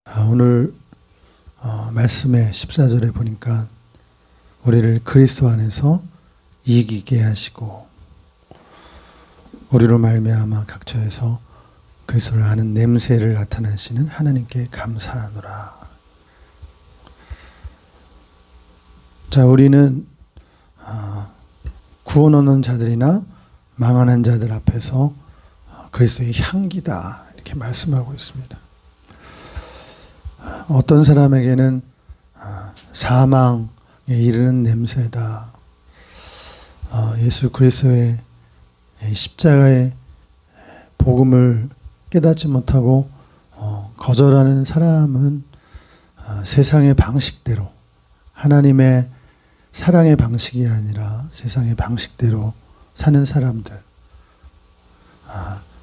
오늘 말씀의 14절에 보니까 우리를 그리스도 안에서 이기게 하시고 우리로 말미암아 각처에서 그리스도를 아는 냄새를 나타내시는 하나님께 감사하노라. 자, 우리는 구원 얻는 자들이나 망하는 자들 앞에서 그리스도의 향기다 이렇게 말씀하고 있습니다. 어떤 사람에게는 사망에 이르는 냄새다. 예수 그리스도의 십자가의 복음을 깨닫지 못하고 거절하는 사람은 세상의 방식대로, 하나님의 사랑의 방식이 아니라 세상의 방식대로 사는 사람들,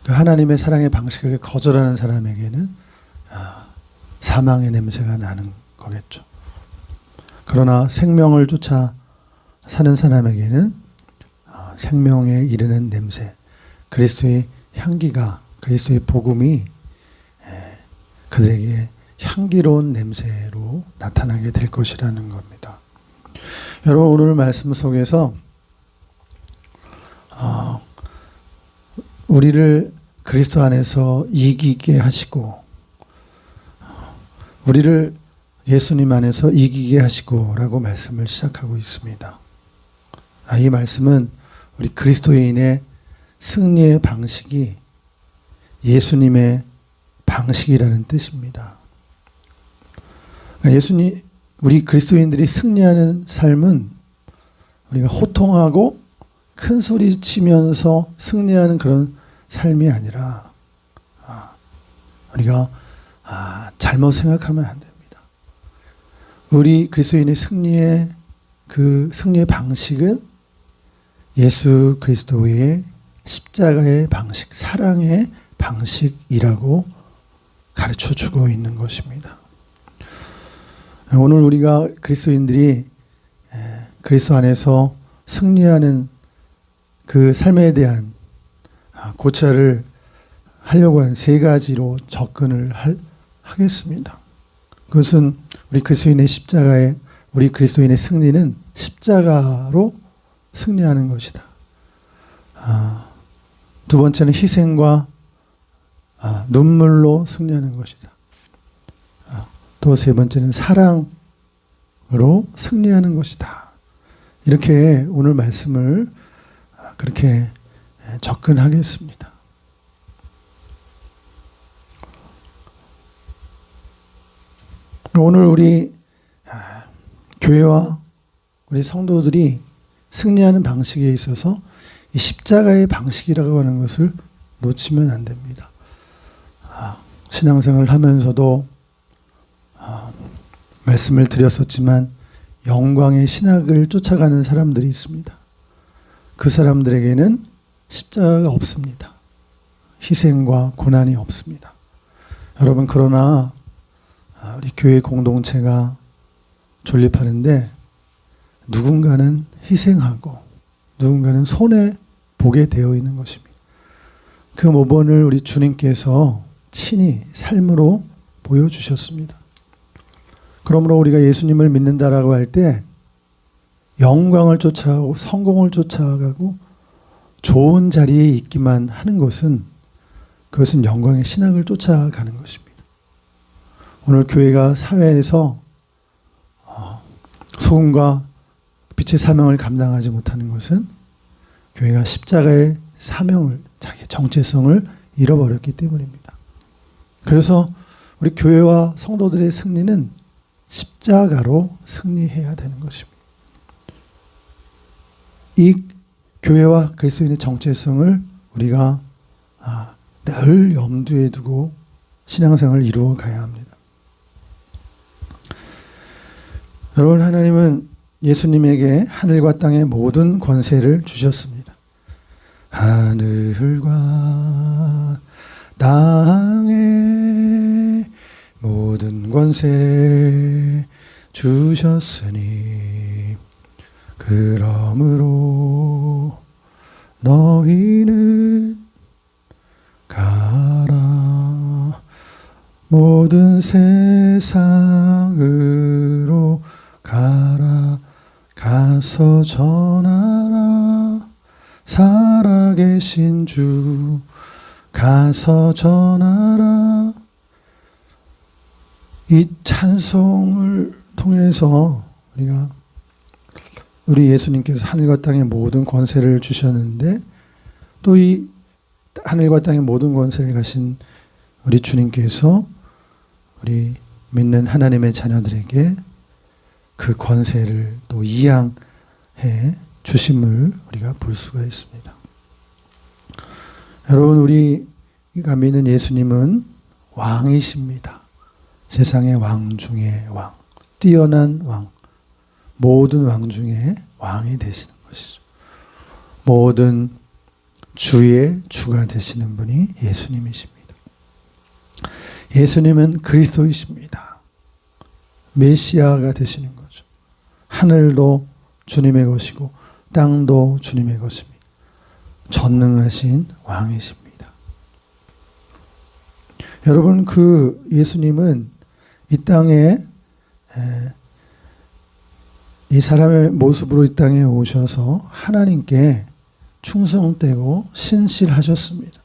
그 하나님의 사랑의 방식을 거절하는 사람에게는 사망의 냄새가 나는 거겠죠. 그러나 생명을 쫓아 사는 사람에게는 생명에 이르는 냄새, 그리스도의 향기가, 그리스도의 복음이 그들에게 향기로운 냄새로 나타나게 될 것이라는 겁니다. 여러분, 오늘 말씀 속에서 우리를 그리스도 안에서 이기게 하시고 우리를 예수님 안에서 이기게 하시고 라고 말씀을 시작하고 있습니다. 이 말씀은 우리 그리스도인의 승리의 방식이 예수님의 방식이라는 뜻입니다. 그러니까 우리 그리스도인들이 승리하는 삶은 우리가 호통하고 큰 소리 치면서 승리하는 그런 삶이 아니라 우리가 잘못 생각하면 안 됩니다. 우리 그리스도인의 승리의 방식은 예수 그리스도의 십자가의 방식, 사랑의 방식이라고 가르쳐 주고 있는 것입니다. 오늘 우리가 그리스도인들이 그리스도 안에서 승리하는 그 삶에 대한 고찰을 하려고 하는 세 가지로 접근을 하겠습니다. 그것은 우리 그리스도인의 승리는 십자가로 승리하는 것이다. 두 번째는 희생과 눈물로 승리하는 것이다. 또 세 번째는 사랑으로 승리하는 것이다. 이렇게 오늘 말씀을 그렇게 접근하겠습니다. 오늘 우리 교회와 우리 성도들이 승리하는 방식에 있어서 이 십자가의 방식이라고 하는 것을 놓치면 안 됩니다. 신앙생활을 하면서도 말씀을 드렸었지만 영광의 신학을 쫓아가는 사람들이 있습니다. 그 사람들에게는 십자가가 없습니다. 희생과 고난이 없습니다. 여러분, 그러나 우리 교회 공동체가 존립하는데 누군가는 희생하고 누군가는 손해보게 되어 있는 것입니다. 그 모범을 우리 주님께서 친히 삶으로 보여주셨습니다. 그러므로 우리가 예수님을 믿는다라고 할 때 영광을 쫓아가고 성공을 쫓아가고 좋은 자리에 있기만 하는 것은 그것은 영광의 신학을 쫓아가는 것입니다. 오늘 교회가 사회에서 소금과 빛의 사명을 감당하지 못하는 것은 교회가 십자가의 사명을, 자기의 정체성을 잃어버렸기 때문입니다. 그래서 우리 교회와 성도들의 승리는 십자가로 승리해야 되는 것입니다. 이 교회와 그리스도인의 정체성을 우리가 늘 염두에 두고 신앙생활을 이루어 가야 합니다. 여러분, 하나님은 예수님에게 하늘과 땅의 모든 권세를 주셨습니다. 하늘과 땅의 모든 권세 주셨으니 그러므로 너희는 가라. 모든 세상으로 가라. 가서 전하라. 살아계신 주 가서 전하라. 이 찬송을 통해서 우리 예수님께서 하늘과 땅의 모든 권세를 주셨는데, 또 이 하늘과 땅의 모든 권세를 가신 우리 주님께서 우리 믿는 하나님의 자녀들에게 그 권세를 또 이양해 주심을 우리가 볼 수가 있습니다. 여러분, 우리가 믿는 예수님은 왕이십니다. 세상의 왕 중에 왕, 뛰어난 왕, 모든 왕 중에 왕이 되시는 것이죠. 모든 주의 주가 되시는 분이 예수님이십니다. 예수님은 그리스도이십니다. 메시아가 되시는 거죠. 하늘도 주님의 것이고 땅도 주님의 것입니다. 전능하신 왕이십니다. 여러분, 그 예수님은 이 땅에 이 사람의 모습으로 이 땅에 오셔서 하나님께 충성되고 신실하셨습니다.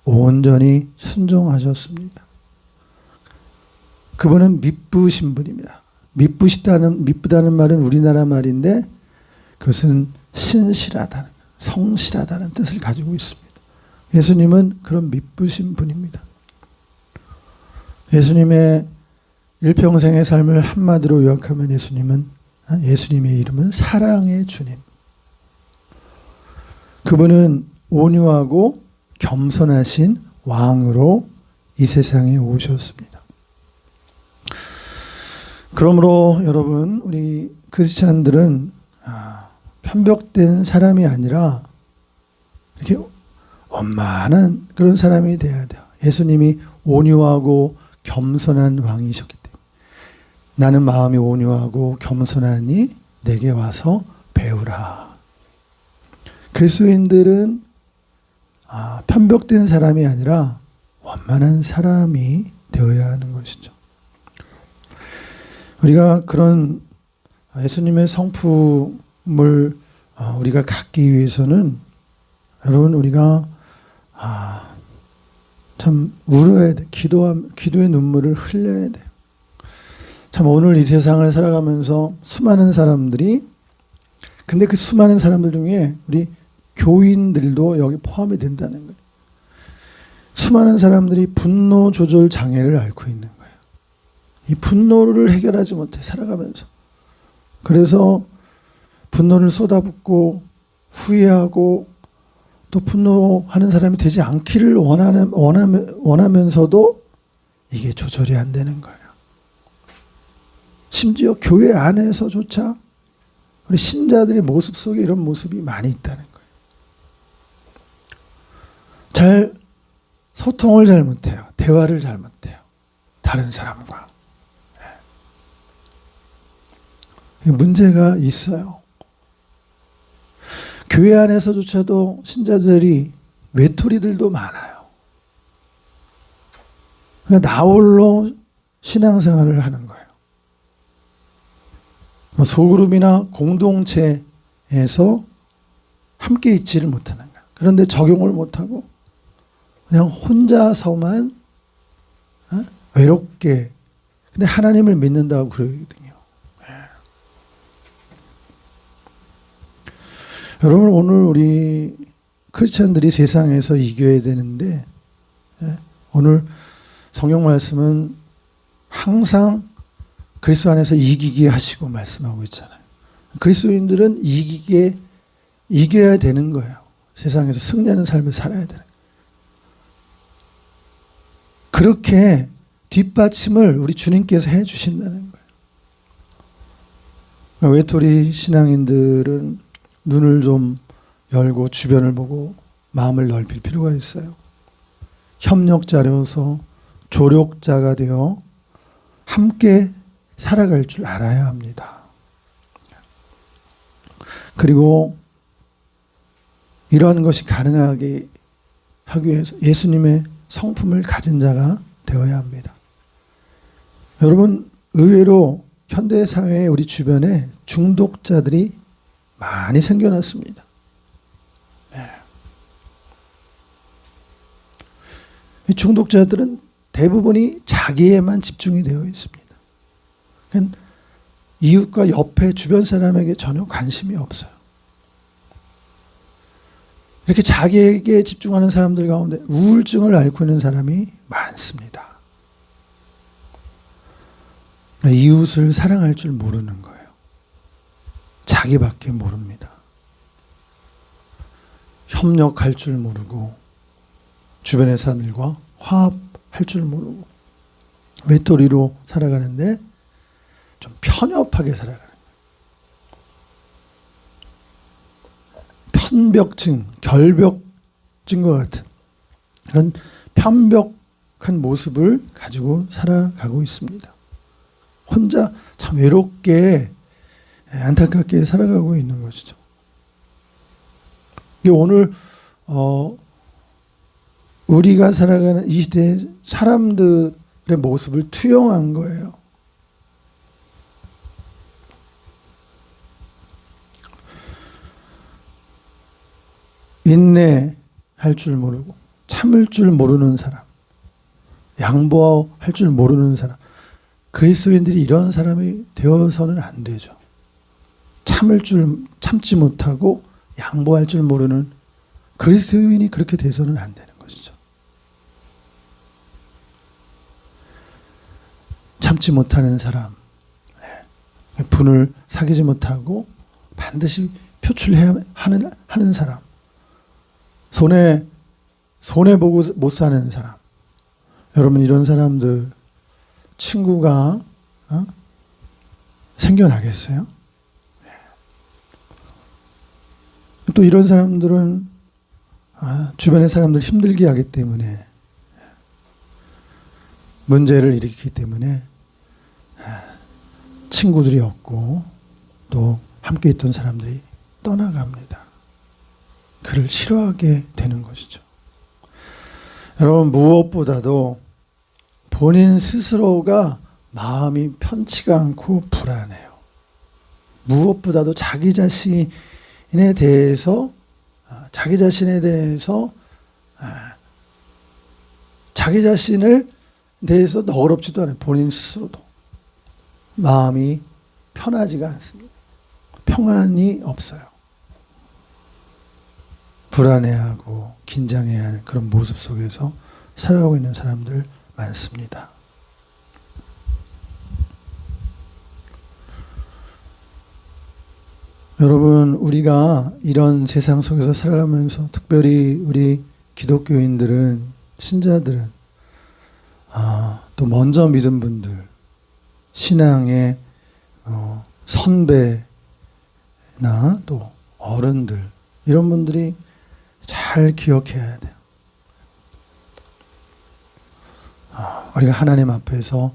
온전히 순종하셨습니다. 그분은 미쁘신 분입니다. 미쁘다는 말은 우리나라 말인데 그것은 신실하다는, 성실하다는 뜻을 가지고 있습니다. 예수님은 그런 미쁘신 분입니다. 예수님의 일평생의 삶을 한마디로 요약하면 예수님의 이름은 사랑의 주님. 그분은 온유하고 겸손하신 왕으로 이 세상에 오셨습니다. 그러므로 여러분, 우리 크리스찬들은 편벽된 사람이 아니라 이렇게 원만한 그런 사람이 돼야 돼요. 예수님이 온유하고 겸손한 왕이셨기 때문에 나는 마음이 온유하고 겸손하니 내게 와서 배우라. 그리스도인들은 편벽된 사람이 아니라 원만한 사람이 되어야 하는 것이죠. 우리가 그런 예수님의 성품을 우리가 갖기 위해서는 여러분, 우리가 참 울어야 돼. 기도의 눈물을 흘려야 돼. 참 오늘 이 세상을 살아가면서 수많은 사람들이, 근데 그 수많은 사람들 중에 우리 교인들도 여기 포함이 된다는 거예요. 수많은 사람들이 분노 조절 장애를 앓고 있는 거예요. 이 분노를 해결하지 못해 살아가면서. 그래서 분노를 쏟아붓고 후회하고 또 분노하는 사람이 되지 않기를 원하면서도 이게 조절이 안 되는 거예요. 심지어 교회 안에서조차 우리 신자들의 모습 속에 이런 모습이 많이 있다는 거예요. 소통을 잘 못해요. 대화를 잘 못해요. 다른 사람과. 문제가 있어요. 교회 안에서조차도 신자들이 외톨이들도 많아요. 그러니까 나홀로 신앙생활을 하는 거예요. 소그룹이나 공동체에서 함께 있지를 못하는 거예요. 그런데 적용을 못하고 그냥 혼자서만 외롭게, 근데 하나님을 믿는다고 그러거든요. 여러분, 오늘 우리 크리스찬들이 세상에서 이겨야 되는데, 오늘 성경 말씀은 항상 그리스도 안에서 이기게 하시고 말씀하고 있잖아요. 그리스도인들은 이겨야 되는 거예요. 세상에서 승리하는 삶을 살아야 되는 거예요. 그렇게 뒷받침을 우리 주님께서 해 주신다는 거예요. 그러니까 외톨이 신앙인들은 눈을 좀 열고 주변을 보고 마음을 넓힐 필요가 있어요. 협력자로서 조력자가 되어 함께 살아갈 줄 알아야 합니다. 그리고 이러한 것이 가능하게 하기 위해서 예수님의 성품을 가진 자가 되어야 합니다. 여러분, 의외로 현대 사회에 우리 주변에 중독자들이 많이 생겨났습니다. 이 중독자들은 대부분이 자기에만 집중이 되어 있습니다. 그러니까 이웃과 옆에 주변 사람에게 전혀 관심이 없어요. 이렇게 자기에게 집중하는 사람들 가운데 우울증을 앓고 있는 사람이 많습니다. 이웃을 사랑할 줄 모르는 거예요. 자기밖에 모릅니다. 협력할 줄 모르고 주변의 사람들과 화합할 줄 모르고 외톨이로 살아가는데 좀 편협하게 살아가는 거예요. 편벽증, 결벽증과 같은 그런 편벽한 모습을 가지고 살아가고 있습니다. 혼자 참 외롭게 안타깝게 살아가고 있는 것이죠. 이게 오늘 우리가 살아가는 이 시대의 사람들의 모습을 투영한 거예요. 인내할 줄 모르고 참을 줄 모르는 사람, 양보할 줄 모르는 사람, 그리스도인들이 이런 사람이 되어서는 안 되죠. 참지 못하고 양보할 줄 모르는 그리스도인이 그렇게 돼서는 안 되는 것이죠. 참지 못하는 사람, 분을 사귀지 못하고 반드시 표출해야 하는 사람, 손해보고 못 사는 사람. 여러분, 이런 사람들 친구가 생겨나겠어요? 또 이런 사람들은 주변의 사람들 힘들게 하기 때문에, 문제를 일으키기 때문에 친구들이 없고 또 함께 있던 사람들이 떠나갑니다. 그를 싫어하게 되는 것이죠. 여러분, 무엇보다도 본인 스스로가 마음이 편치가 않고 불안해요. 무엇보다도 자기 자신에 대해서 자기 자신을 대해서 너그럽지도 않아요. 본인 스스로도 마음이 편하지가 않습니다. 평안이 없어요. 불안해하고 긴장해야 하는 그런 모습 속에서 살아가고 있는 사람들 많습니다. 여러분, 우리가 이런 세상 속에서 살아가면서 특별히 우리 기독교인들은, 신자들은 또 먼저 믿은 분들, 신앙의 선배나 또 어른들, 이런 분들이 잘 기억해야 돼요. 우리가 하나님 앞에서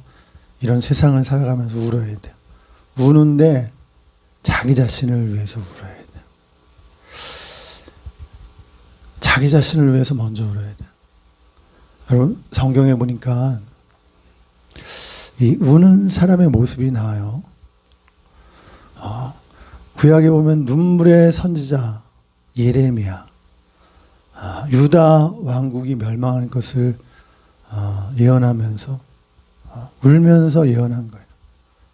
이런 세상을 살아가면서 울어야 돼요. 우는데 자기 자신을 위해서 울어야 돼요. 자기 자신을 위해서 먼저 울어야 돼요. 여러분, 성경에 보니까 이 우는 사람의 모습이 나와요. 구약에 보면 눈물의 선지자 예레미야, 유다 왕국이 멸망할 것을 예언하면서 울면서 예언한 거예요.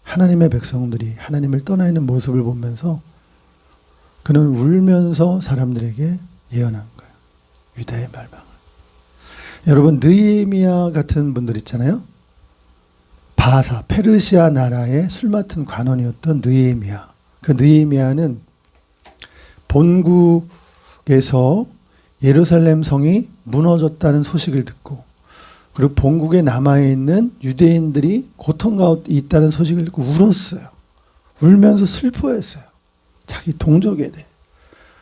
하나님의 백성들이 하나님을 떠나 있는 모습을 보면서 그는 울면서 사람들에게 예언한 거예요. 유다의 멸망을. 여러분, 느헤미야 같은 분들 있잖아요. 바사, 페르시아 나라의 술 맡은 관원이었던 느헤미야. 그 느헤미야는 본국에서 예루살렘 성이 무너졌다는 소식을 듣고, 그리고 본국에 남아있는 유대인들이 고통 가운데 있다는 소식을 듣고 울었어요. 울면서 슬퍼했어요. 자기 동족에 대해.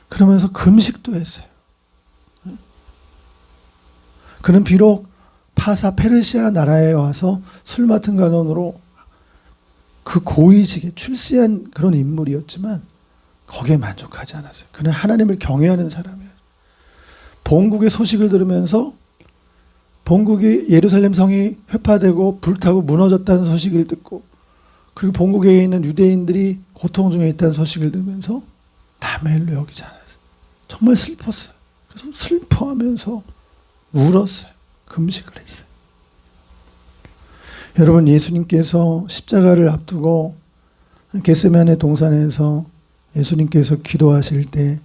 그러면서 금식도 했어요. 그는 비록 파사 페르시아 나라에 와서 술 맡은 관원으로 그 고위직에 출세한 그런 인물이었지만 거기에 만족하지 않았어요. 그는 하나님을 경외하는 사람이었어요. 본국의 소식을 들으면서 본국이 예루살렘 성이 회파되고 불타고 무너졌다는 소식을 듣고, 그리고 본국에 있는 유대인들이 고통 중에 있다는 소식을 들으면서 남의 일로 여기지 않았어요. 정말 슬펐어요. 그래서 슬퍼하면서 울었어요. 금식을 했어요. 여러분, 예수님께서 십자가를 앞두고 겟세마네 동산에서 예수님께서 기도하실 때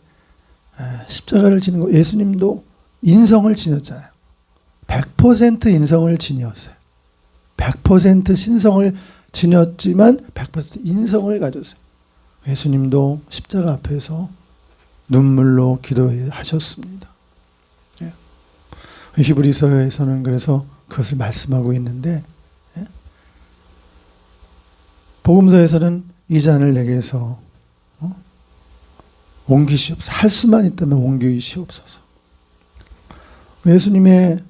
십자가를 지는 거, 예수님도 인성을 지녔잖아요. 100% 인성을 지녔어요. 100% 신성을 지녔지만 100% 인성을 가졌어요. 예수님도 십자가 앞에서 눈물로 기도하셨습니다. 히브리서에서는 그래서 그것을 말씀하고 있는데, 복음서에서는 이 잔을 내게서 옮기시옵소서. 할 수만 있다면 옮기시옵소서. 예수님의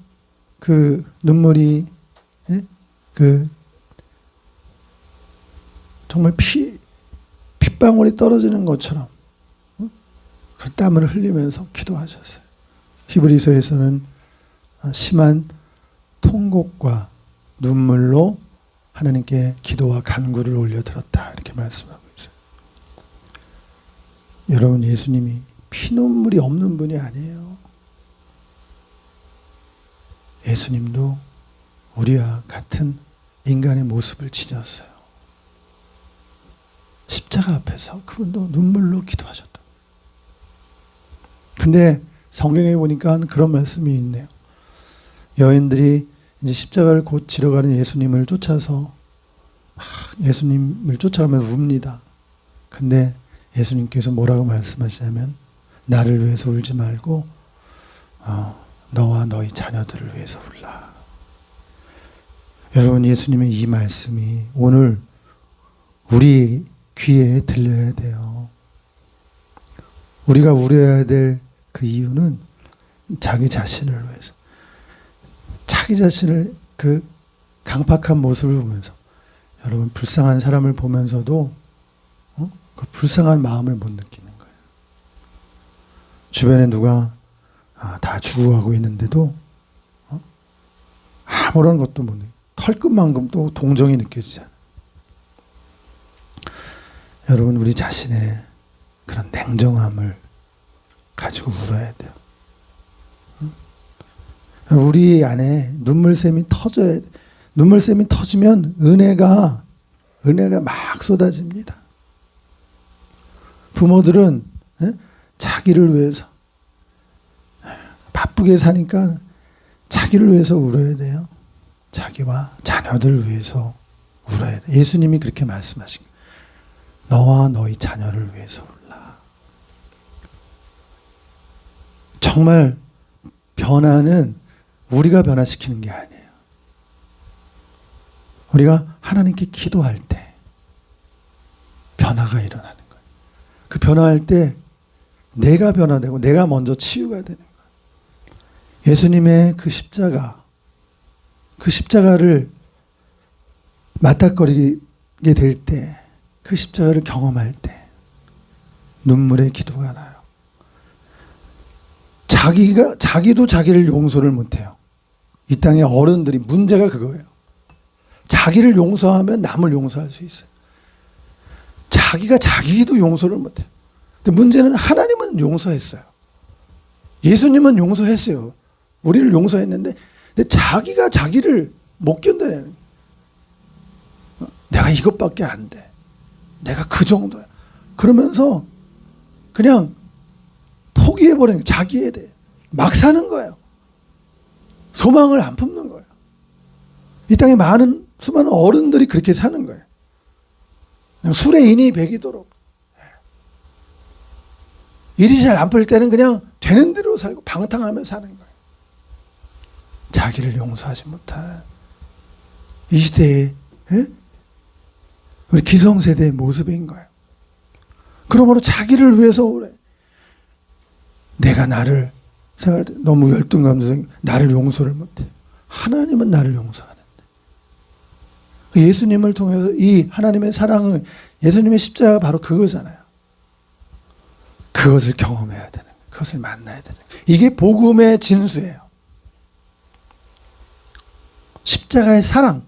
그 눈물이 그 정말 핏방울이 떨어지는 것처럼 그 땀을 흘리면서 기도하셨어요. 히브리서에서는 심한 통곡과 눈물로 하나님께 기도와 간구를 올려드렸다, 이렇게 말씀하고 있어요. 여러분, 예수님이 피눈물이 없는 분이 아니에요. 예수님도 우리와 같은 인간의 모습을 지녔어요. 십자가 앞에서 그분도 눈물로 기도하셨다. 근데 성경에 보니까 그런 말씀이 있네요. 여인들이 이제 십자가를 곧 지러 가는 예수님을 쫓아서 예수님을 쫓아가면서 웁니다. 근데 예수님께서 뭐라고 말씀하시냐면, 나를 위해서 울지 말고 너와 너희 자녀들을 위해서 울라. 여러분, 예수님의 이 말씀이 오늘 우리 귀에 들려야 돼요. 우리가 울어야 될 그 이유는 자기 자신을 위해서, 자기 자신을 그 강팍한 모습을 보면서, 여러분, 불쌍한 사람을 보면서도 그 불쌍한 마음을 못 느끼는 거예요. 주변에 누가 다 죽어가고 있는데도 아무런 것도 못 느끼고 털끝만큼도 동정이 느껴지지 않아요. 여러분, 우리 자신의 그런 냉정함을 가지고 울어야 돼요. 우리 안에 눈물샘이 터져야 돼. 눈물샘이 터지면 은혜가 막 쏟아집니다. 부모들은 자기를 위해서 바쁘게 사니까 자기를 위해서 울어야 돼요. 자기와 자녀들을 위해서 울어야 돼. 예수님이 그렇게 말씀하신 거예요. 너와 너희 자녀를 위해서 울라. 정말 변화는 우리가 변화시키는 게 아니에요. 우리가 하나님께 기도할 때 변화가 일어나는 거예요. 그 변화할 때 내가 변화되고 내가 먼저 치유가 되는 거예요. 예수님의 그 십자가를 맞닥거리게 될 때, 그 십자가를 경험할 때 눈물의 기도가 나요. 자기도 자기를 용서를 못해요. 이 땅의 어른들이 문제가 그거예요. 자기를 용서하면 남을 용서할 수 있어요. 자기가 자기도 용서를 못해요. 근데 문제는 하나님은 용서했어요. 예수님은 용서했어요. 우리를 용서했는데, 근데 자기가 자기를 못 견뎌내는, 내가 이것밖에 안 돼, 내가 그 정도야, 그러면서 그냥 포기해버리는, 자기에 대해 막 사는 거예요. 소망을 안 품는 거예요. 이 땅에 수많은 어른들이 그렇게 사는 거예요. 그냥 술에 인이 배기도록, 일이 잘 안 풀릴 때는 그냥 되는 대로 살고 방탕하며 사는 거예요. 자기를 용서하지 못한 이 시대의 우리 기성세대의 모습인 거예요. 그러므로 자기를 위해서 그래. 내가 나를 생각할 때 너무 열등감정, 나를 용서를 못해. 하나님은 나를 용서하는데. 예수님을 통해서 이 하나님의 사랑을, 예수님의 십자가가 바로 그거잖아요. 그것을 경험해야 되는, 그것을 만나야 되는, 이게 복음의 진수예요. 십자가의 사랑,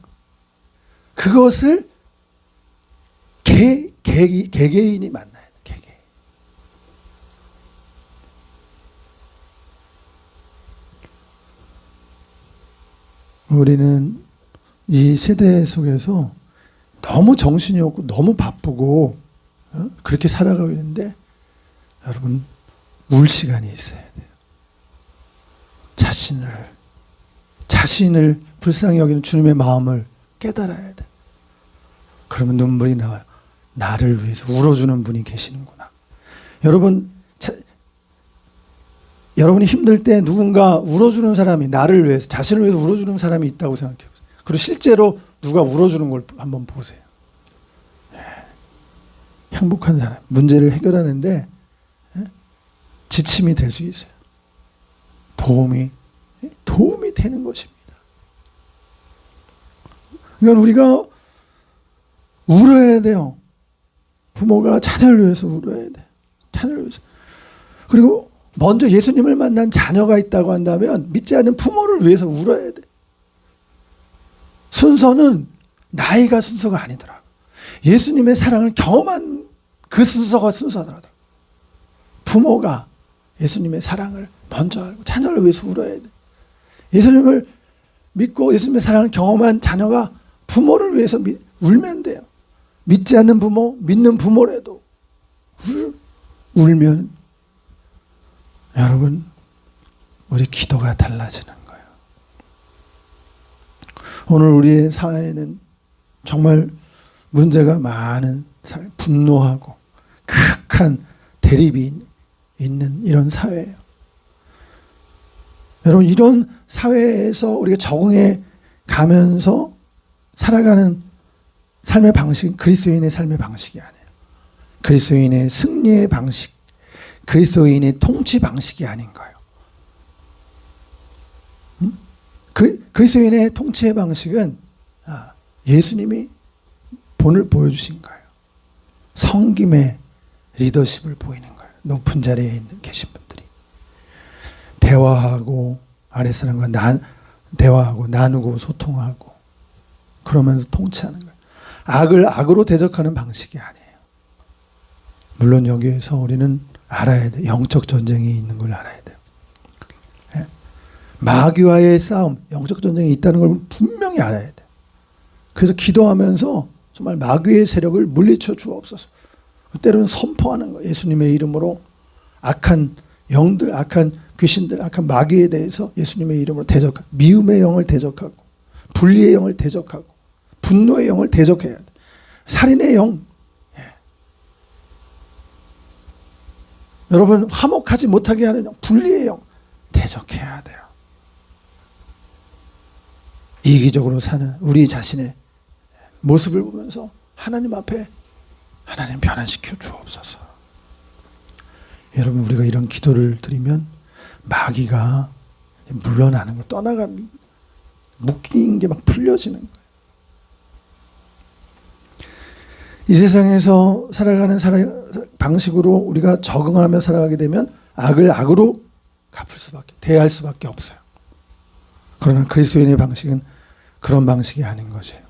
그것을 개개인이 만나야 돼. 개개인. 우리는 이 세대 속에서 너무 정신이 없고 너무 바쁘고 그렇게 살아가고 있는데, 여러분 울 시간이 있어야 돼요. 자신을 불쌍히 여기는 주님의 마음을 깨달아야 돼. 그러면 눈물이 나와요. 나를 위해서 울어주는 분이 계시는구나. 여러분이 힘들 때 누군가 울어주는 사람이, 나를 위해서, 자신을 위해서 울어주는 사람이 있다고 생각해요. 그리고 실제로 누가 울어주는 걸 한번 보세요. 행복한 사람, 문제를 해결하는데 지침이 될 수 있어요. 도움이 되는 것입니다. 그러니까 우리가 울어야 돼요. 부모가 자녀를 위해서 울어야 돼. 자녀를 위해서. 그리고 먼저 예수님을 만난 자녀가 있다고 한다면 믿지 않는 부모를 위해서 울어야 돼. 순서는 나이가 순서가 아니더라고. 예수님의 사랑을 경험한 그 순서가 순서더라고. 부모가 예수님의 사랑을 먼저 알고 자녀를 위해서 울어야 돼. 예수님을 믿고 예수님의 사랑을 경험한 자녀가 부모를 위해서 울면 돼요. 믿지 않는 부모, 믿는 부모라도 울면 여러분 우리 기도가 달라지는 거예요. 오늘 우리의 사회에는 정말 문제가 많은 사회, 분노하고 극한 대립이 있는 이런 사회예요. 여러분 이런 사회에서 우리가 적응해 가면서 살아가는 삶의 방식, 그리스도인의 삶의 방식이 아니에요. 그리스도인의 승리의 방식, 그리스도인의 통치 방식이 아닌 거예요. 그리스도인의 통치의 방식은 예수님이 본을 보여주신 거예요. 섬김의 리더십을 보이는 거예요. 높은 자리에 계신 분들이 대화하고 아랫사람과 대화하고 나누고 소통하고 그러면서 통치하는 거예요. 악을 악으로 대적하는 방식이 아니에요. 물론 여기에서 우리는 알아야 돼요. 영적 전쟁이 있는 걸 알아야 돼요. 마귀와의 싸움, 영적 전쟁이 있다는 걸 분명히 알아야 돼요. 그래서 기도하면서 정말 마귀의 세력을 물리쳐 주옵소서. 때로는 선포하는 거예요. 예수님의 이름으로 악한 영들, 악한 귀신들, 악한 마귀에 대해서 예수님의 이름으로 대적하고, 미움의 영을 대적하고, 분리의 영을 대적하고, 분노의 영을 대적해야 돼. 살인의 영. 여러분 화목하지 못하게 하는 영, 분리의 영 대적해야 돼요. 이기적으로 사는 우리 자신의 모습을 보면서 하나님 앞에 하나님 변화시켜 주옵소서. 여러분 우리가 이런 기도를 드리면 마귀가 물러나는 걸, 떠나가는, 묶인 게 막 풀려지는 거예요. 이 세상에서 살아가는 방식으로 우리가 적응하며 살아가게 되면 악을 악으로 갚을 수밖에, 대할 수밖에 없어요. 그러나 그리스도인의 방식은 그런 방식이 아닌 것이에요.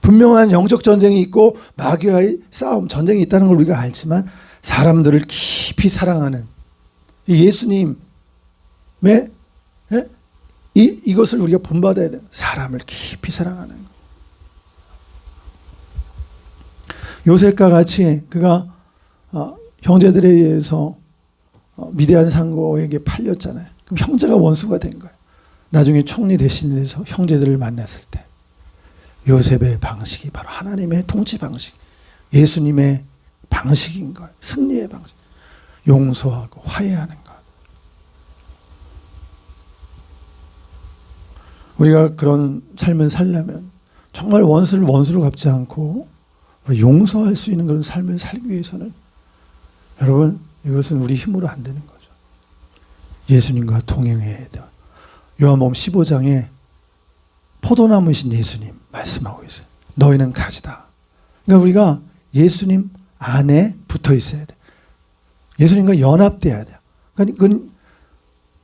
분명한 영적 전쟁이 있고 마귀와의 싸움, 전쟁이 있다는 걸 우리가 알지만 사람들을 깊이 사랑하는 이 예수님의 이것을 우리가 본받아야 돼요. 사람을 깊이 사랑하는 것. 요셉과 같이 그가 형제들에 의해서 미디안 상고에게 팔렸잖아요. 그럼 형제가 원수가 된 거예요. 나중에 총리 대신해서 형제들을 만났을 때 요셉의 방식이 바로 하나님의 통치 방식, 예수님의 방식인 거예요. 승리의 방식. 용서하고 화해하는 것. 우리가 그런 삶을 살려면 정말 원수를 원수로 갚지 않고 용서할 수 있는 그런 삶을 살기 위해서는 여러분 이것은 우리 힘으로 안 되는 거죠. 예수님과 동행해야 돼요. 요한복음 15장에 포도나무이신 예수님 말씀하고 있어요. 너희는 가지다. 그러니까 우리가 예수님 안에 붙어 있어야 돼. 예수님과 연합돼야 돼. 그러니까 그건,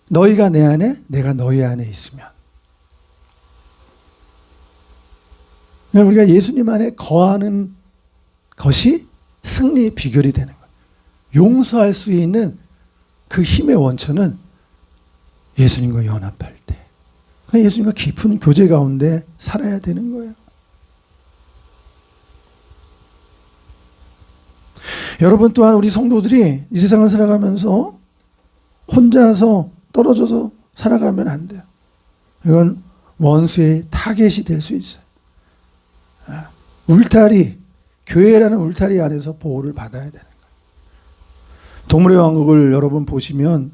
너희가 내 안에, 내가 너희 안에 있으면. 그러니까 우리가 예수님 안에 거하는 것이 승리의 비결이 되는 거예요. 용서할 수 있는 그 힘의 원천은 예수님과 연합할 때, 그러니까 예수님과 깊은 교제 가운데 살아야 되는 거예요. 여러분 또한 우리 성도들이 이 세상을 살아가면서 혼자서 떨어져서 살아가면 안 돼요. 이건 원수의 타겟이 될 수 있어요. 울타리, 교회라는 울타리 안에서 보호를 받아야 되는 거예요. 동물의 왕국을 여러분 보시면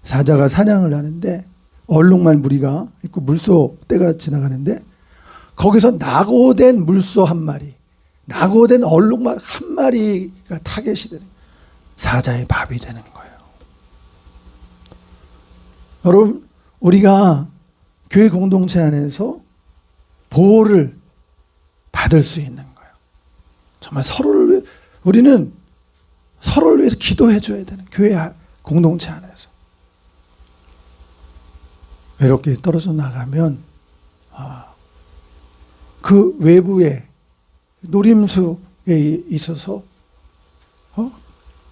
사자가 사냥을 하는데 얼룩말 무리가 있고 물소 떼가 지나가는데 거기서 낙오된 물소 한 마리, 낙오된 얼룩말 한 마리가 타겟이 되는 거예요. 사자의 밥이 되는 거예요. 여러분, 우리가 교회 공동체 안에서 보호를 받을 수 있는 거예요. 정말 우리는 서로를 위해서 기도해 줘야 되는 교회 공동체 안에서. 외롭게 떨어져 나가면 그 외부의 노림수에 있어서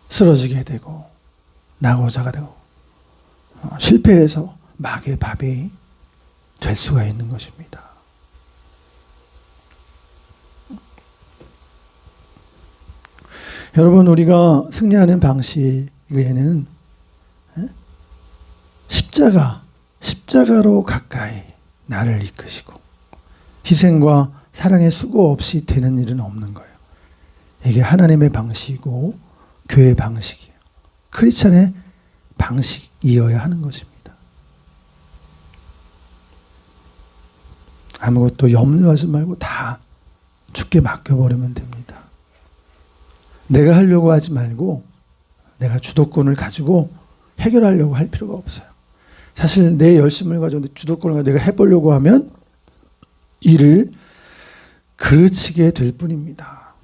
쓰러지게 되고 낙오자가 되고 실패해서 마귀의 밥이 될 수가 있는 것입니다. 여러분, 우리가 승리하는 방식에는 십자가로 가까이 나를 이끄시고 희생과 사랑의 수고 없이 되는 일은 없는 거예요. 이게 하나님의 방식이고 교회의 방식이에요. 크리스찬의 방식이어야 하는 것입니다. 아무것도 염려하지 말고 다 주께 맡겨버리면 됩니다. 내가 하려고 하지 말고 내가 주도권을 가지고 해결하려고 할 필요가 없어요. 사실 내 열심을 가지고 주도권을 가지고 내가 해보려고 하면 일을 그르치게 될 뿐입니다.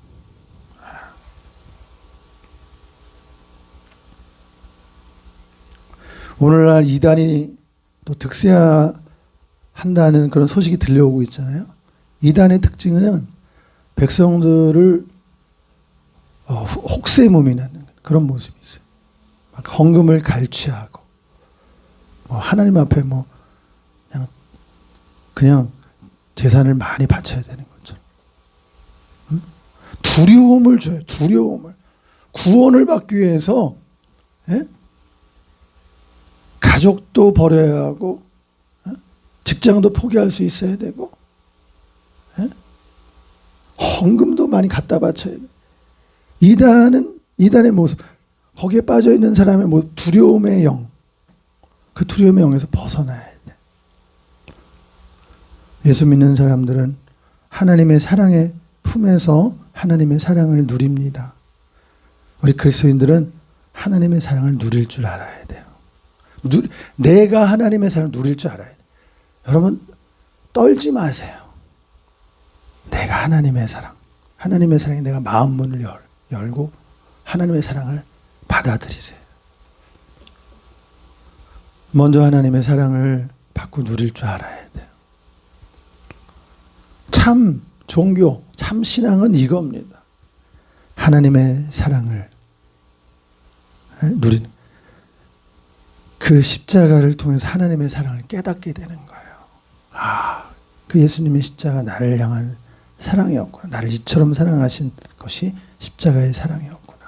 오늘날 이단이 또 득세한다는 그런 소식이 들려오고 있잖아요. 이단의 특징은 백성들을 혹세무민하는 그런 모습이 있어요. 막 헌금을 갈취하고 하나님 앞에 그냥 재산을 많이 바쳐야 되는 것처럼 두려움을 줘요. 두려움을. 구원을 받기 위해서 가족도 버려야 하고 직장도 포기할 수 있어야 되고 헌금도 많이 갖다 바쳐야 돼요. 이단의 모습, 거기에 빠져 있는 사람의 두려움의 영, 그 두려움의 영에서 벗어나야 돼. 예수 믿는 사람들은 하나님의 사랑의 품에서 하나님의 사랑을 누립니다. 우리 그리스도인들은 하나님의 사랑을 누릴 줄 알아야 돼요. 내가 하나님의 사랑을 누릴 줄 알아야 돼요. 여러분, 떨지 마세요. 내가 하나님의 사랑에 내가 마음 문을 열고 하나님의 사랑을 받아들이세요. 먼저 하나님의 사랑을 받고 누릴 줄 알아야 돼요. 참 종교, 참 신앙은 이겁니다. 하나님의 사랑을 누리는, 그 십자가를 통해서 하나님의 사랑을 깨닫게 되는 거예요. 그 예수님의 십자가 나를 향한 사랑이었구나. 나를 이처럼 사랑하신 것이 십자가의 사랑이었구나.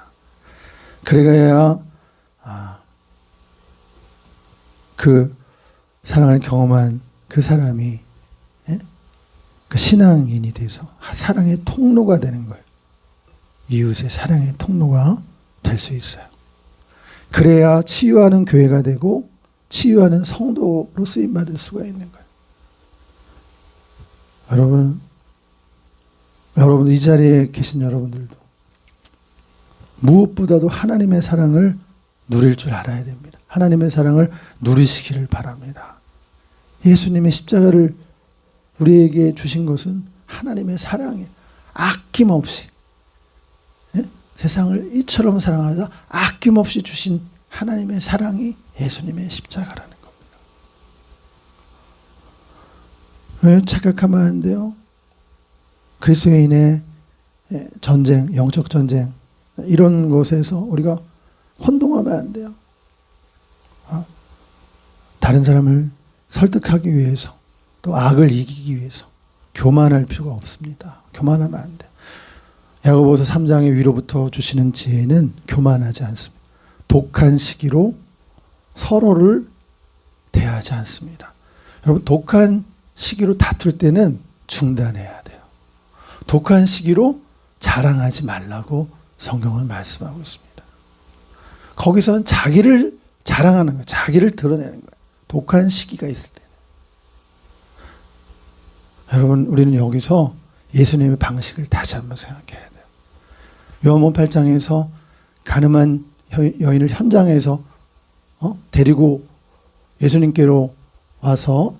그래야 그 사랑을 경험한 그 사람이 그 신앙인이 돼서 사랑의 통로가 되는 거예요. 이웃의 사랑의 통로가 될 수 있어요. 그래야 치유하는 교회가 되고 치유하는 성도로 쓰임받을 수가 있는 거예요. 여러분 이 자리에 계신 여러분들도 무엇보다도 하나님의 사랑을 누릴 줄 알아야 됩니다. 하나님의 사랑을 누리시기를 바랍니다. 예수님의 십자가를 우리에게 주신 것은 하나님의 사랑이에요. 아낌없이 세상을 이처럼 사랑하자 아낌없이 주신 하나님의 사랑이 예수님의 십자가라는 겁니다. 왜 착각하면 안 돼요? 그리스도인의 전쟁, 영적 전쟁 이런 곳에서 우리가 혼동하면 안 돼요. 다른 사람을 설득하기 위해서 또 악을 이기기 위해서 교만할 필요가 없습니다. 교만하면 안 돼요. 야고보서 3장의 위로부터 주시는 지혜는 교만하지 않습니다. 독한 시기로 서로를 대하지 않습니다. 여러분, 독한 시기로 다툴 때는 중단해야 돼요. 독한 시기로 자랑하지 말라고 성경은 말씀하고 있습니다. 거기서는 자기를 자랑하는 거예요. 자기를 드러내는 거예요. 독한 시기가 있을 때는. 여러분, 우리는 여기서 예수님의 방식을 다시 한번 생각해야 돼요. 요한복음 8장에서 가늠한 여인을 현장에서 데리고 예수님께로 와서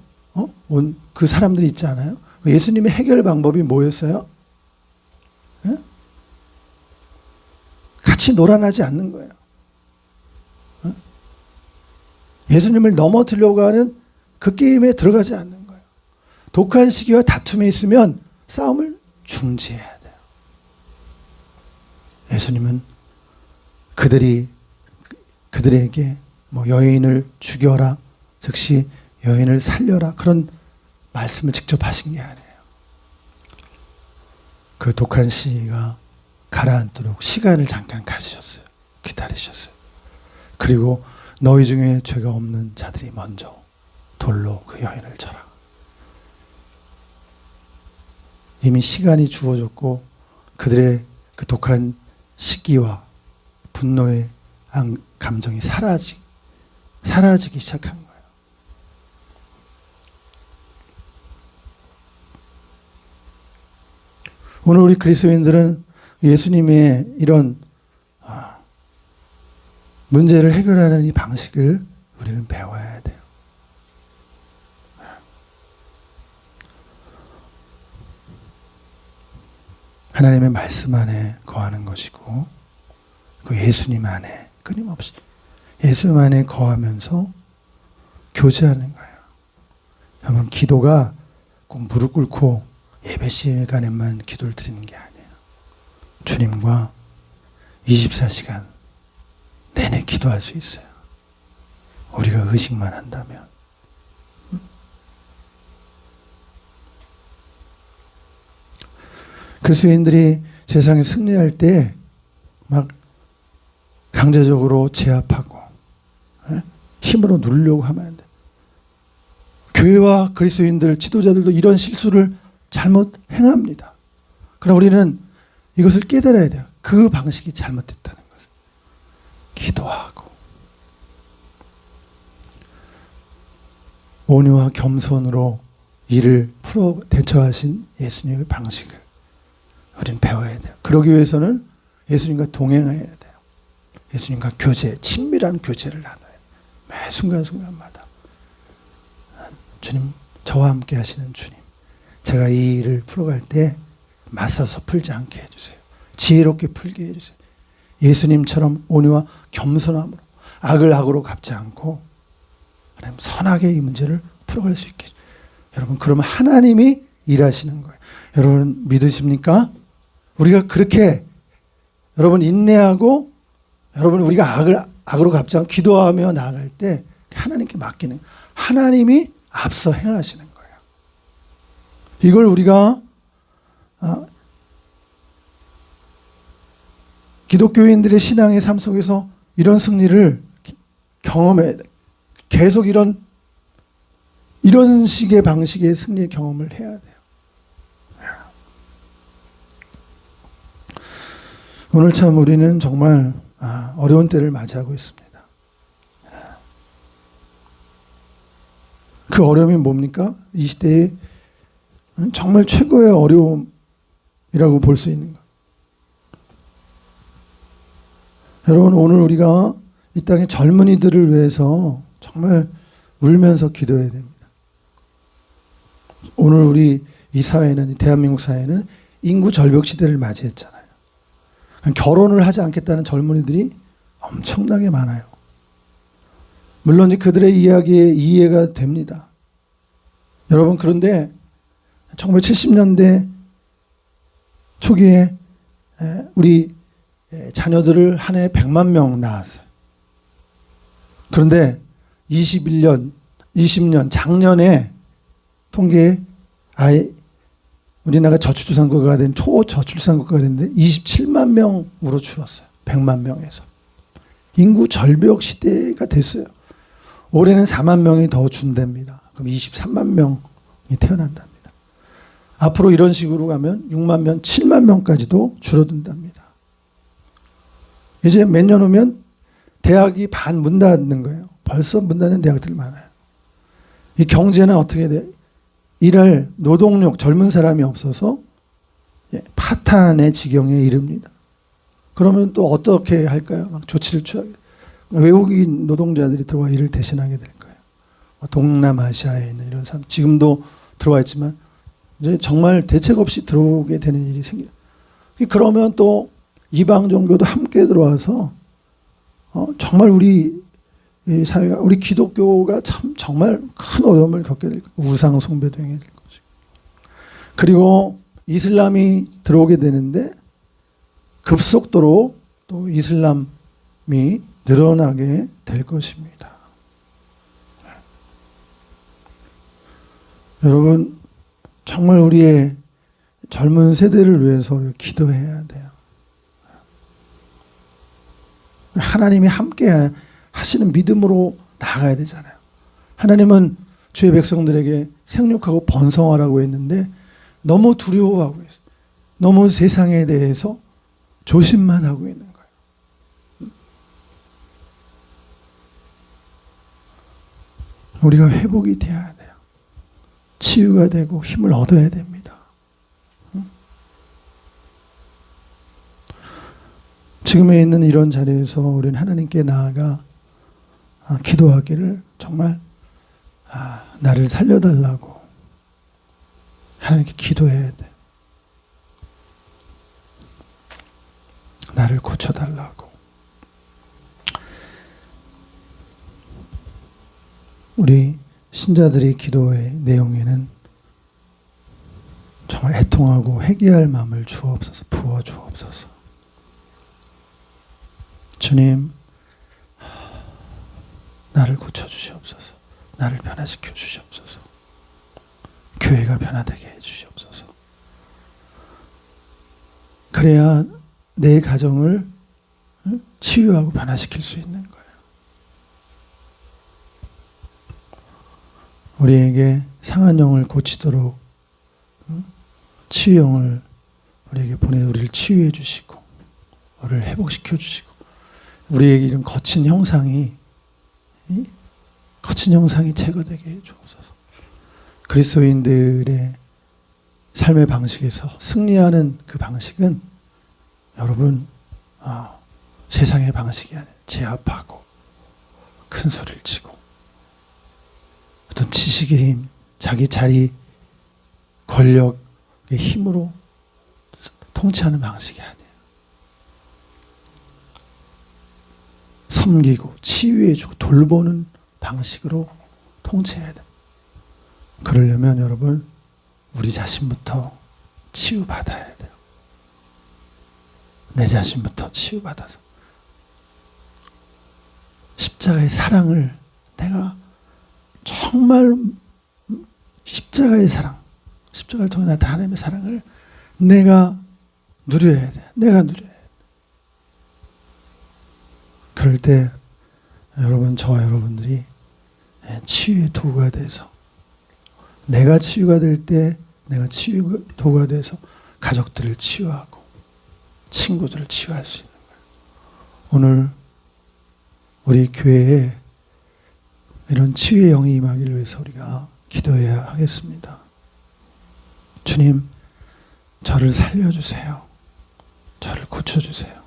온 그 사람들이 있지 않아요? 예수님의 해결 방법이 뭐였어요? 예? 같이 놀아나지 않는 거예요. 예수님을 넘어뜨리려고 하는 그 게임에 들어가지 않는 거예요. 독한 시기와 다툼에 있으면 싸움을 중지해야 돼요. 예수님은 그들에게 여인을 죽여라, 즉시 여인을 살려라, 그런 말씀을 직접 하신 게 아니에요. 그 독한 시기가 가라앉도록 시간을 잠깐 가지셨어요. 기다리셨어요. 그리고 너희 중에 죄가 없는 자들이 먼저 돌로 그 여인을 쳐라. 이미 시간이 주어졌고 그들의 그 독한 시기와 분노의 감정이 사라지기 시작한 거예요. 오늘 우리 그리스도인들은 예수님의 이런 문제를 해결하는 이 방식을 우리는 배워야 돼요. 하나님의 말씀 안에 거하는 것이고 그 예수님 안에 끊임없이 예수 안에 거하면서 교제하는 거예요. 여러분, 기도가 꼭 무릎 꿇고 예배 시간에만 기도를 드리는 게 아니에요. 주님과 24시간 내내 기도할 수 있어요. 우리가 의식만 한다면. 그리스도인들이 세상에 승리할 때 막 강제적으로 제압하고 힘으로 누르려고 하면 안 돼. 교회와 그리스도인들, 지도자들도 이런 실수를 잘못 행합니다. 그러나 우리는 이것을 깨달아야 돼요. 그 방식이 잘못됐다는 것을. 기도하고 온유와 겸손으로 일을 대처하신 예수님의 방식을 우리는 배워야 돼요. 그러기 위해서는 예수님과 동행해야 돼요. 예수님과 친밀한 교제를 나눠야 돼요. 매 순간순간마다. 주님, 저와 함께 하시는 주님, 제가 이 일을 풀어갈 때 맞서서 풀지 않게 해주세요. 지혜롭게 풀게 해주세요. 예수님처럼 온유와 겸손함으로 악을 악으로 갚지 않고 하나님 선하게 이 문제를 풀어갈 수 있게. 여러분, 그러면 하나님이 일하시는 거예요. 여러분 믿으십니까? 우리가 그렇게 여러분 인내하고 여러분 우리가 악으로 갚지 않고 기도하며 나아갈 때 하나님께 맡기는, 하나님이 앞서 행하시는 거예요. 이걸 우리가 기독교인들의 신앙의 삶 속에서 이런 승리를 경험해야 돼. 계속 이런 식의 방식의 승리의 경험을 해야 돼요. 오늘 참 우리는 정말 어려운 때를 맞이하고 있습니다. 그 어려움이 뭡니까? 이 시대에 정말 최고의 어려움이라고 볼 수 있는 것. 여러분, 오늘 우리가 이 땅의 젊은이들을 위해서 정말 울면서 기도해야 됩니다. 오늘 우리 이 사회는, 대한민국 사회는 인구 절벽 시대를 맞이했잖아요. 결혼을 하지 않겠다는 젊은이들이 엄청나게 많아요. 물론 그들의 이야기에 이해가 됩니다. 여러분, 그런데 1970년대 초기에 우리 자녀들을 한 해에 100만 명 낳았어요. 그런데 21년, 20년, 작년에 통계에 우리나라가 저출산국가가 된 초저출산국가가 됐는데 27만 명으로 줄었어요. 100만 명에서. 인구 절벽 시대가 됐어요. 올해는 4만 명이 더 준답니다. 그럼 23만 명이 태어난답니다. 앞으로 이런 식으로 가면 6만 명, 7만 명까지도 줄어든답니다. 이제 몇 년 후면 대학이 반 문 닫는 거예요. 벌써 문 닫는 대학들 많아요. 이 경제는 어떻게 돼? 일할 노동력, 젊은 사람이 없어서 파탄의 지경에 이릅니다. 그러면 또 어떻게 할까요? 막 조치를 취하게. 외국인 노동자들이 들어와 일을 대신하게 될 거예요. 동남아시아에 있는 이런 사람, 지금도 들어와 있지만 이제 정말 대책 없이 들어오게 되는 일이 생겨요. 그러면 또 이방 종교도 함께 들어와서 정말 우리 사회가, 우리 기독교가 참 정말 큰 어려움을 겪게 될 거예요. 우상 숭배도 행해질 것이고. 그리고 이슬람이 들어오게 되는데 급속도로 또 이슬람이 늘어나게 될 것입니다. 여러분, 정말 우리의 젊은 세대를 위해서 기도해야 돼요. 하나님이 함께 하시는 믿음으로 나아가야 되잖아요. 하나님은 주의 백성들에게 생육하고 번성하라고 했는데 너무 두려워하고 있어요. 너무 세상에 대해서 조심만 하고 있는 거예요. 우리가 회복이 돼야 돼요. 치유가 되고 힘을 얻어야 됩니다. 지금에 있는 이런 자리에서 우리는 하나님께 나아가 기도하기를 정말 나를 살려달라고 하나님께 기도해야 돼. 나를 고쳐달라고. 우리 신자들의 기도의 내용에는 정말 애통하고 회개할 마음을 주옵소서, 부어 주옵소서. 주님, 나를 고쳐주시옵소서. 나를 변화시켜 주시옵소서. 교회가 변화되게 해주시옵소서. 그래야 내 가정을 치유하고 변화시킬 수 있는 거예요. 우리에게 상한 영을 고치도록 치유 영을 우리에게 보내 우리를 치유해 주시고 우리를 회복시켜 주시고 우리에게 이런 거친 형상이 제거되게 해 주옵소서. 그리스도인들의 삶의 방식에서 승리하는 그 방식은 여러분 세상의 방식이 아니에요. 제압하고 큰 소리를 치고 어떤 지식의 힘, 자기 자리, 권력의 힘으로 통치하는 방식이 아니에요. 섬기고 치유해주고 돌보는 방식으로 통치해야 돼요. 그러려면 여러분 우리 자신부터 치유받아야 돼요. 내 자신부터 치유받아서 십자가의 사랑을 내가 정말 십자가의 사랑, 십자가를 통해 나타난 하나님의 사랑을 내가 누려야 돼. 내가 누려야 돼. 그럴 때 여러분, 저와 여러분들이 치유의 도구가 돼서 내가 치유가 될 때 내가 치유 도구가 돼서 가족들을 치유하고 친구들을 치유할 수 있는 거예요. 오늘 우리 교회에 이런 치유의 영이 임하기를 위해서 우리가 기도해야 하겠습니다. 주님, 저를 살려주세요. 저를 고쳐주세요.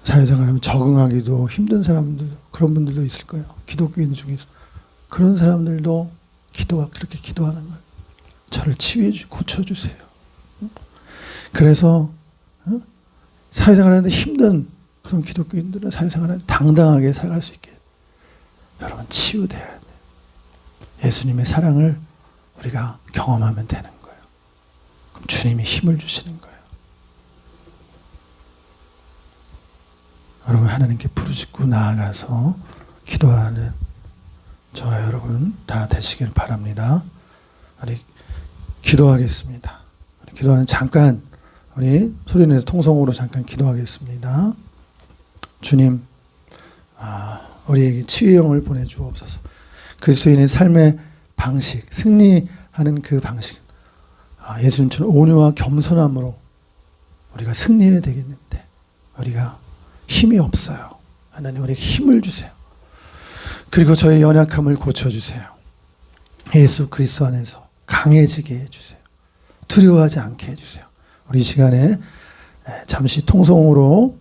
사회생활하면 적응하기도 힘든 사람들, 그런 분들도 있을 거예요. 기독교인 중에서. 그런 사람들도 그렇게 기도하는 거예요. 저를 치유해 고쳐주세요. 그래서 사회생활하는데 힘든 그런 기독교인들은 사회생활하는데 당당하게 살아갈 수 있게 여러분 치유돼야 돼요. 예수님의 사랑을 우리가 경험하면 되는 거예요. 주님이 힘을 주시는 거예요. 여러분, 하나님께 부르짖고 나아가서 기도하는 저와 여러분 다 되시길 바랍니다. 우리 기도하겠습니다. 기도하는 잠깐 우리 소리내서 통성으로 잠깐 기도하겠습니다. 주님, 우리에게 치유의 영을 보내주옵소서. 그리스도인의 삶의 방식, 승리하는 그 방식, 예수님처럼 온유와 겸손함으로 우리가 승리해야 되겠는데 우리가 힘이 없어요. 하나님, 우리에게 힘을 주세요. 그리고 저의 연약함을 고쳐주세요. 예수 그리스도 안에서 강해지게 해주세요. 두려워하지 않게 해주세요. 우리 이 시간에 잠시 통성으로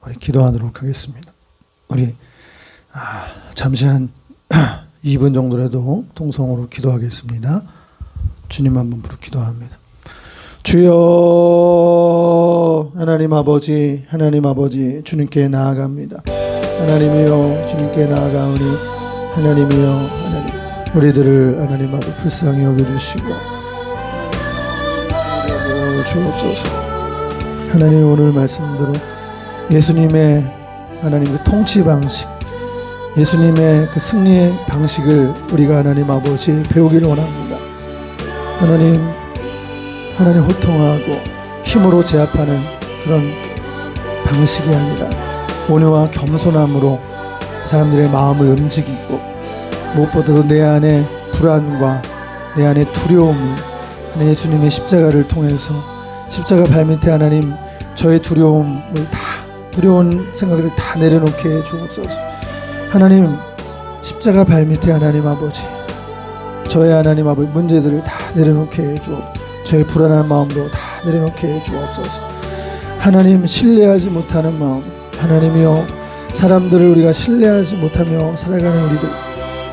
우리 기도하도록 하겠습니다. 우리 잠시 한 2분 정도라도 통성으로 기도하겠습니다. 주님 한번 부르 기도합니다. 주여, 하나님 아버지, 하나님 아버지, 주님께 나아갑니다. 하나님이여, 주님께 나아가오니 하나님이여, 하나님 우리들을 하나님 아버지 불쌍히 여겨주시고 주옵소서. 하나님, 오늘 말씀대로 예수님의 하나님 그 통치 방식, 예수님의 그 승리의 방식을 우리가 하나님 아버지 배우기를 원합니다. 하나님 호통하고 힘으로 제압하는 그런 방식이 아니라 온유와 겸손함으로 사람들의 마음을 움직이고, 무엇보다도 내 안에 불안과 내 안에 두려움을 하나님 예수님의 십자가를 통해서, 십자가 발밑에 하나님 저의 두려운 생각들 다 내려놓게 해 주옵소서. 하나님, 십자가 발밑에 하나님 아버지 저의 하나님 아버지 문제들을 다 내려놓게 해 주옵소서. 저의 불안한 마음도 다 내려놓게 해 주옵소서. 하나님, 신뢰하지 못하는 마음, 하나님이여, 사람들을 우리가 신뢰하지 못하며 살아가는 우리들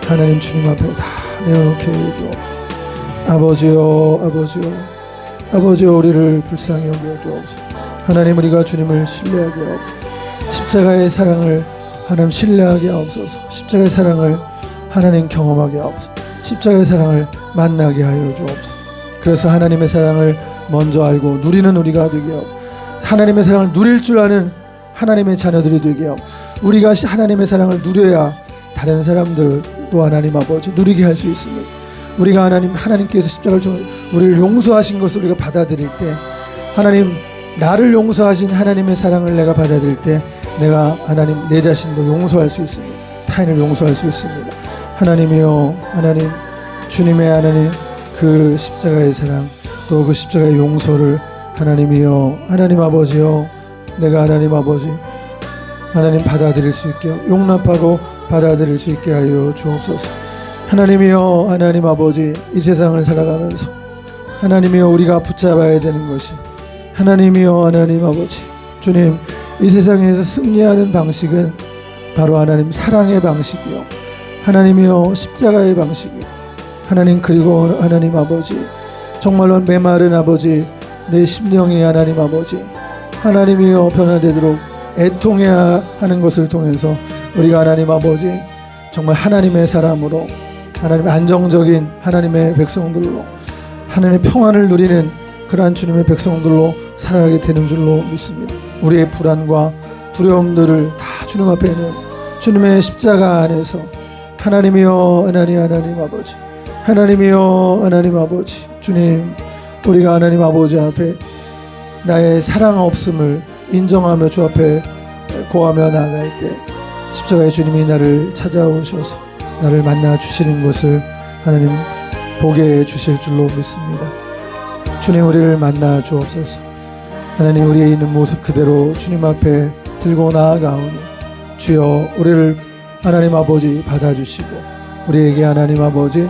하나님 주님 앞에 다 내어놓게 해 주옵소서. 아버지여, 우리를 불쌍히 여겨 주옵소서. 하나님, 우리가 주님을 신뢰하게 하옵소서. 십자가의 사랑을 하나님 신뢰하게 하옵소서. 십자가의 사랑을 하나님 경험하게 하옵소서. 십자가의 사랑을 만나게 하여 주옵소서. 그래서 하나님의 사랑을 먼저 알고 누리는 우리가 되게 하옵소서. 하나님의 사랑을 누릴 줄 아는 하나님의 자녀들이 되게 하옵소서. 우리가 하나님의 사랑을 누려야 다른 사람들도 하나님 아버지 누리게 할 수 있습니다. 우리가 하나님께서 십자가를 통해 우리를 용서하신 것을 우리가 받아들일 때, 하나님 나를 용서하신 하나님의 사랑을 내가 받아들일 때, 내가 하나님 내 자신도 용서할 수 있습니다. 타인을 용서할 수 있습니다. 하나님이여, 하나님 주님의 하나님 그 십자가의 사랑, 또 그 십자가의 용서를 하나님이여, 하나님 아버지여, 내가 하나님 아버지 하나님 받아들일 수 있게, 용납하고 받아들일 수 있게 하여 주옵소서. 하나님이여, 하나님 아버지 이 세상을 살아가면서 하나님이여 우리가 붙잡아야 되는 것이, 하나님이여, 하나님 아버지 주님, 이 세상에서 승리하는 방식은 바로 하나님 사랑의 방식이요, 하나님이여 십자가의 방식이요, 하나님, 그리고 하나님 아버지 정말로 메마른 아버지 내 심령이 하나님 아버지 하나님이여 변화되도록 애통해야 하는 것을 통해서 우리가 하나님 아버지 정말 하나님의 사람으로, 하나님의 안정적인 하나님의 백성들로, 하나님의 평안을 누리는 그러한 주님의 백성들로 살아가게 되는 줄로 믿습니다. 우리의 불안과 두려움들을 다 주님 앞에는 주님의 십자가 안에서 하나님이여, 하나님 아버지, 하나님이여, 하나님 아버지 주님, 우리가 하나님 아버지 앞에 나의 사랑 없음을 인정하며 주 앞에 고하며 나아갈 때 십자가의 주님이 나를 찾아오셔서 나를 만나 주시는 것을 하나님 보게 해 주실 줄로 믿습니다. 주님, 우리를 만나 주옵소서. 하나님, 우리의 있는 모습 그대로 주님 앞에 들고 나아가오니 주여, 우리를 하나님 아버지 받아주시고 우리에게 하나님 아버지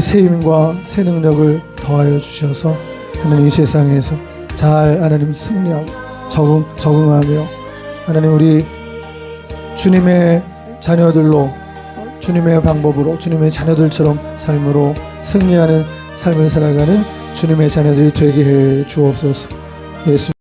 새 힘과 새 능력을 더하여 주셔서 하나님 이 세상에서 잘 하나님 승리하고 적응하며 하나님 우리 주님의 자녀들로, 주님의 방법으로, 주님의 자녀들처럼 삶으로 승리하는 삶을 살아가는 주님의 자녀들이 되게 해 주옵소서. 예수